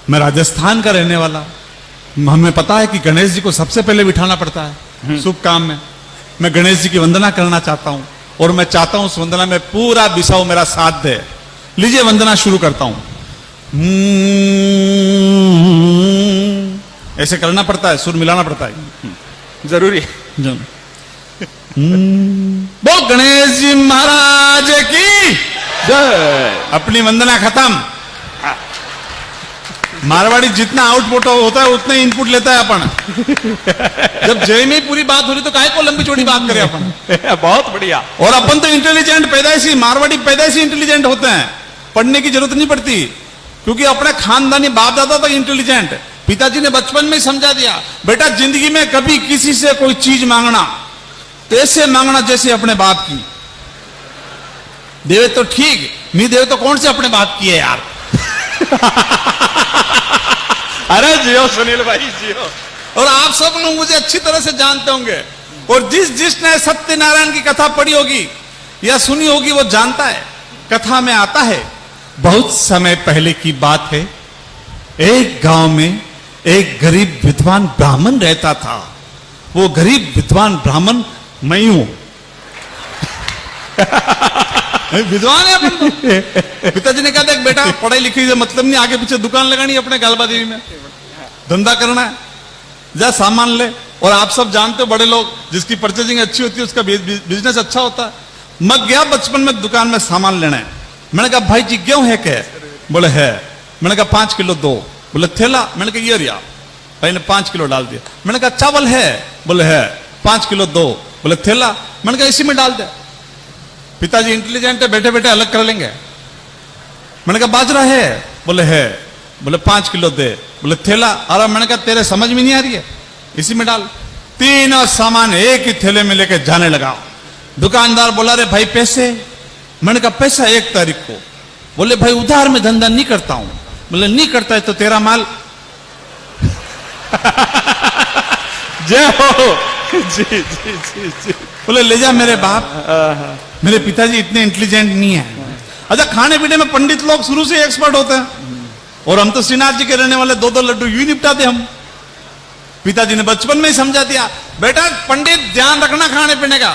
मैं राजस्थान का रहने वाला, हमें पता है कि गणेश जी को सबसे पहले बिठाना पड़ता है शुभ काम में। मैं गणेश जी की वंदना करना चाहता हूं और मैं चाहता हूं उस वंदना में पूरा बिसाऊ मेरा साथ दे। लीजिए वंदना शुरू करता हूं। ऐसे करना पड़ता है, सुर मिलाना पड़ता है, जरूरी। बोल गणेश जी महाराज की जय। अपनी वंदना खत्म। मारवाड़ी जितना आउटपुट होता है उतना इनपुट लेता है अपन। जब जय में पूरी बात हो रही तो काहे को लंबी चौड़ी बात करें अपन। बहुत बढ़िया। और अपन तो इंटेलिजेंट पैदाइशी, मारवाड़ी पैदाइशी इंटेलिजेंट होते हैं, पढ़ने की जरूरत नहीं पड़ती, क्योंकि अपने खानदानी बाप दादा तक इंटेलिजेंट। पिताजी ने बचपन में ही समझा दिया, बेटा जिंदगी में कभी किसी से कोई चीज मांगना तो ऐसे मांगना जैसे अपने बाप की। देवे तो ठीक, नहीं देवे तो कौन से अपने बाप की है यार। अरे जियो सुनील भाई जियो। और आप सब लोग मुझे अच्छी तरह से जानते होंगे, और जिसने सत्यनारायण की कथा पढ़ी होगी या सुनी होगी वो जानता है। कथा में आता है, बहुत समय पहले की बात है, एक गांव में एक गरीब विद्वान ब्राह्मण रहता था। वो गरीब विद्वान ब्राह्मण मैं हूं। विद्वान है अपन तो। पिताजी ने कहा देख बेटा पढ़ाई लिखाई से मतलब नहीं, आगे पीछे दुकान लगानी है अपने गालबा देवी में, धंधा करना है, जा सामान ले। और आप सब जानते हो बड़े लोग जिसकी परचेजिंग अच्छी होती है उसका बिजनेस अच्छा होता है। मैं गया बचपन में दुकान में सामान लेना है। मैंने कहा भाई जी गेहूं है क्या? बोले है। मैंने कहा 5 किलो दो। बोले थैला? मैंने कहा ये रिया। भाई ने 5 किलो डाल दिया। मैंने कहा चावल है? बोले है। 5 किलो दो। बोले थैला? मैंने कहा इसी में डाल दे। पिताजी इंटेलिजेंट है, बैठे बैठे अलग कर लेंगे। मैंने कहा बाजरा है? बोले है। बोले 5 किलो दे। बोले थैला? अरे मैंने कहा तेरे समझ में नहीं आ रही है, इसी में डाल। तीनों सामान एक ही थैले में लेके जाने लगा। दुकानदार बोला रे भाई पैसे? मैंने कहा पैसा 1 तारीख को। बोले भाई उधार में धंधा नहीं करता हूं। बोले नहीं करता है तो तेरा माल। जय हो। जी जी जी जी। बोले ले जा मेरे बाप। मेरे पिताजी इतने इंटेलिजेंट नहीं है। अच्छा खाने पीने में पंडित लोग शुरू से एक्सपर्ट होते हैं, और हम तो श्रीनाथ जी के रहने वाले 2-2 लड्डू यूं निपटाते हम। पिताजी ने बचपन में ही समझा दिया, बेटा पंडित ध्यान रखना खाने पीने का,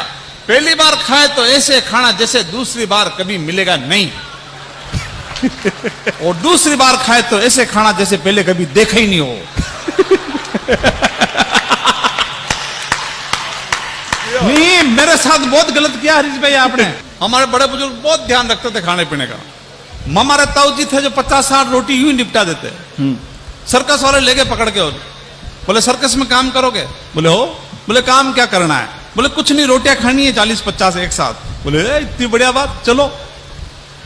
पहली बार खाए तो ऐसे खाना जैसे दूसरी बार कभी मिलेगा नहीं, और दूसरी बार खाए तो ऐसे खाना जैसे पहले कभी देखा ही नहीं हो। नहीं मेरे साथ बहुत गलत किया हरीश भाई आपने। हमारे बड़े बुजुर्ग बहुत ध्यान रखते थे खाने पीने का। हमारे ताऊ जी थे जो 50-60 रोटी यूं ही निपटा देते। सर्कस वाले लेके पकड़ के, और बोले सर्कस में काम करोगे? बोले हो। बोले काम क्या करना है? बोले कुछ नहीं, रोटियां खानी है 40-50 एक साथ। बोले इतनी बढ़िया बात, चलो।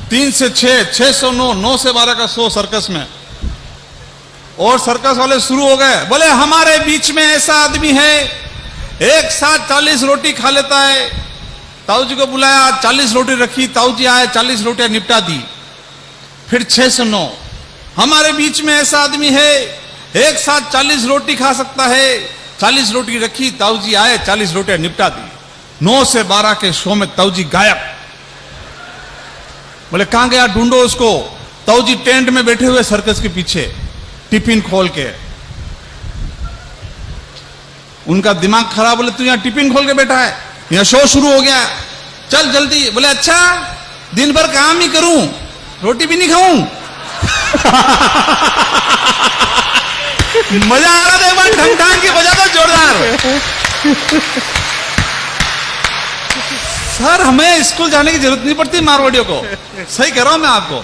3 से 6, 6 से 9, 9 से 12 का 100 सर्कस में। और सर्कस वाले शुरू हो गए, बोले हमारे बीच में ऐसा आदमी है एक साथ 40 रोटी खा लेता है। ताऊ जी को बुलाया, 40 रोटी रखी, ताऊ जी आए, 40 रोटियां निपटा दी। फिर 6 से 9, हमारे बीच में ऐसा आदमी है एक साथ 40 रोटी खा सकता है। 40 रोटी रखी, ताऊ जी आए, 40 रोटियां निपटा दी। 9 से 12 के शो में ताऊ जी गायब। बोले कहां गया? ढूंढो उसको। ताऊ जी टेंट में बैठे हुए सर्कस के पीछे, टिफिन खोल के। उनका दिमाग खराब। बोले तू यहां टिफिन खोल के बैठा है, यहां शो शुरू हो गया, चल जल्दी। बोले अच्छा दिन भर काम ही करूं, रोटी भी नहीं खाऊं? मजा आ रहा था, एक बार ढंग ढंग की बजा दो जोरदार। सर हमें स्कूल जाने की जरूरत नहीं पड़ती मारवाड़ियों को, सही कह रहा हूं मैं आपको।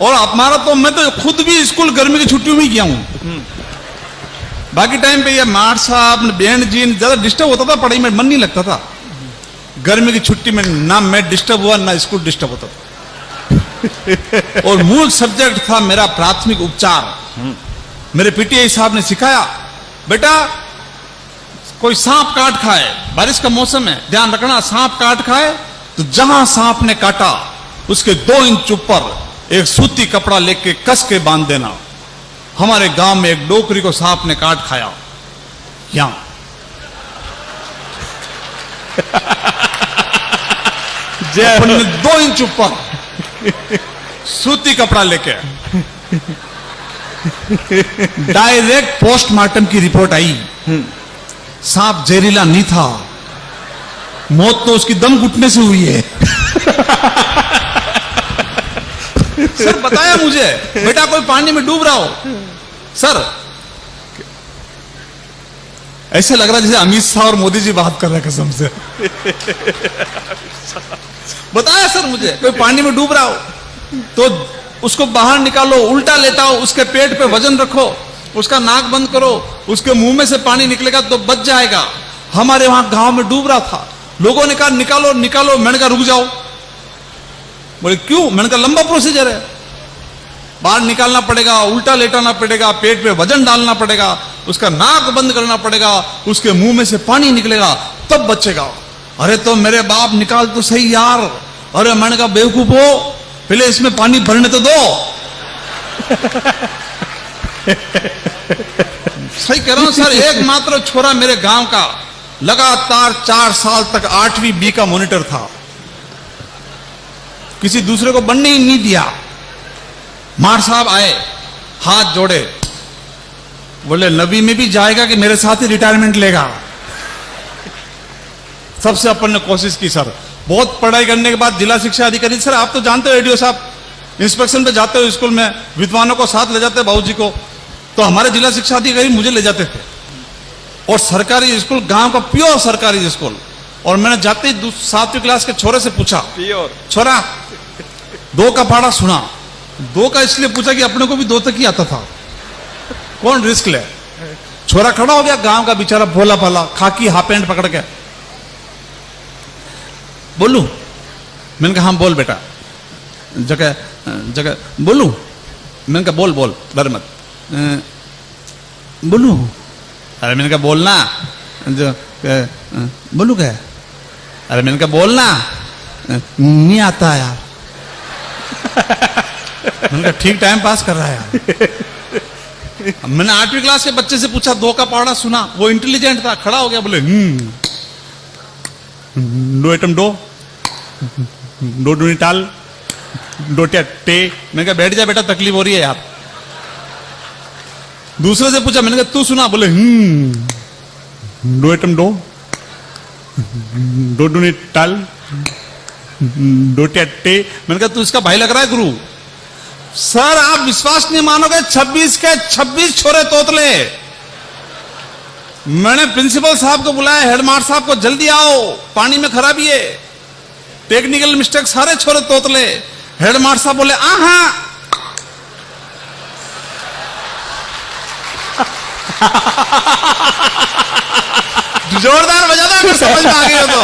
और हमारा तो, मैं तो खुद भी स्कूल गर्मी की छुट्टियों में गया हूं। बाकी टाइम पे ये मार साहब बैंड जी ज्यादा डिस्टर्ब होता था, पढ़ाई में मन नहीं लगता था। गर्मी की छुट्टी में ना मैं डिस्टर्ब हुआ ना स्कूल डिस्टर्ब होता था। और मूल सब्जेक्ट था मेरा प्राथमिक उपचार। मेरे पीटीआई साहब ने सिखाया, बेटा कोई सांप काट खाए, बारिश का मौसम है, ध्यान रखना, सांप काट खाए तो जहां सांप ने काटा उसके 2 इंच ऊपर एक सूती कपड़ा लेके कस के बांध देना। हमारे गांव में एक डोकरी को सांप ने काट खाया, यहां 2 इंच ऊपर सूती कपड़ा लेके डायरेक्ट पोस्टमार्टम की रिपोर्ट आई, सांप जहरीला नहीं था, मौत तो उसकी दम घुटने से हुई है। सर बताया मुझे, बेटा कोई पानी में डूब रहा हो सर, ऐसे लग रहा है जैसे अमित शाह और मोदी जी बात कर रहे हैं कसम से। बताया सर मुझे, कोई पानी में डूब रहा हो तो उसको बाहर निकालो, उल्टा लेटाओ, उसके पेट पे वजन रखो, उसका नाक बंद करो, उसके मुंह में से पानी निकलेगा तो बच जाएगा। हमारे वहां गांव में डूब रहा था, लोगों ने कहा निकालो निकालो, मैंने कहा रुक जाओ। बोले क्यों? मैंने कहा लंबा प्रोसीजर है, बाहर निकालना पड़ेगा, उल्टा लेटाना पड़ेगा, पेट पे वजन डालना पड़ेगा, उसका नाक बंद करना पड़ेगा, उसके मुंह में से पानी निकलेगा तब बचेगा। अरे तो मेरे बाप निकाल तो सही यार। अरे मैंने कहा बेवकूफ हो, पहले इसमें पानी भरने तो दो। सही कह रहा हूं सर, एकमात्र छोरा मेरे गांव का लगातार 4 साल तक 8वीं बी का मॉनिटर था, किसी दूसरे को बनने ही नहीं दिया। मार साहब आए, हाथ जोड़े, बोले नबी में भी जाएगा कि मेरे साथ ही रिटायरमेंट लेगा। सबसे अपन ने कोशिश की सर, बहुत पढ़ाई करने के बाद जिला शिक्षा अधिकारी, सर आप तो जानते हो एडीओ साहब, इंस्पेक्शन पे जाते हो स्कूल में, विद्वानों को साथ ले जाते हैं बाबूजी को, तो हमारे जिला शिक्षा अधिकारी मुझे ले जाते थे। और सरकारी स्कूल, गांव का प्योर सरकारी स्कूल, और मैंने जाते ही 7वीं क्लास के छोरे से पूछा, प्योर छोरा 2 का पढ़ा सुना। 2 का इसलिए पूछा कि अपने को भी 2 तक ही आता था, कौन रिस्क ले। छोरा खड़ा हो गया, गांव का बेचारा भोला भाला, खाकी हाफ पैंट पकड़ के, बोलू? मैंने कहा हाँ बोल बेटा। जगह जगह बोलू? मैंने कहा बोल बोल, डर मत। बोलू? अरे मैंने कहा बोलना। जो बोलू क्या? अरे मैंने कहा बोलना। नहीं आता यार। मैंने कहा ठीक टाइम पास कर रहा है यार। मैंने 8वीं क्लास के बच्चे से पूछा, 2 का पढ़ा सुना, वो इंटेलिजेंट था, खड़ा हो गया, बोले डो एटम डो, डो डूनी टाल, डो टे। मैंने कहा बैठ जा बेटा, तकलीफ हो रही है यार। दूसरे से पूछा, मैंने कहा तू सुना, बोले डो एटम डो, डो डूनी टाल, डो टे। मैंने कहा तू इसका भाई लग रहा है गुरु। सर आप विश्वास नहीं मानोगे, 26 के 26 छोरे तोतले। मैंने प्रिंसिपल साहब को बुलाया, हेडमास्टर साहब को, जल्दी आओ पानी में खराबी है, टेक्निकल मिस्टेक, सारे छोरे तोतले। हेडमास्टर साहब बोले हाँ। जोरदार बजा दो, समझ में आ गई हो तो।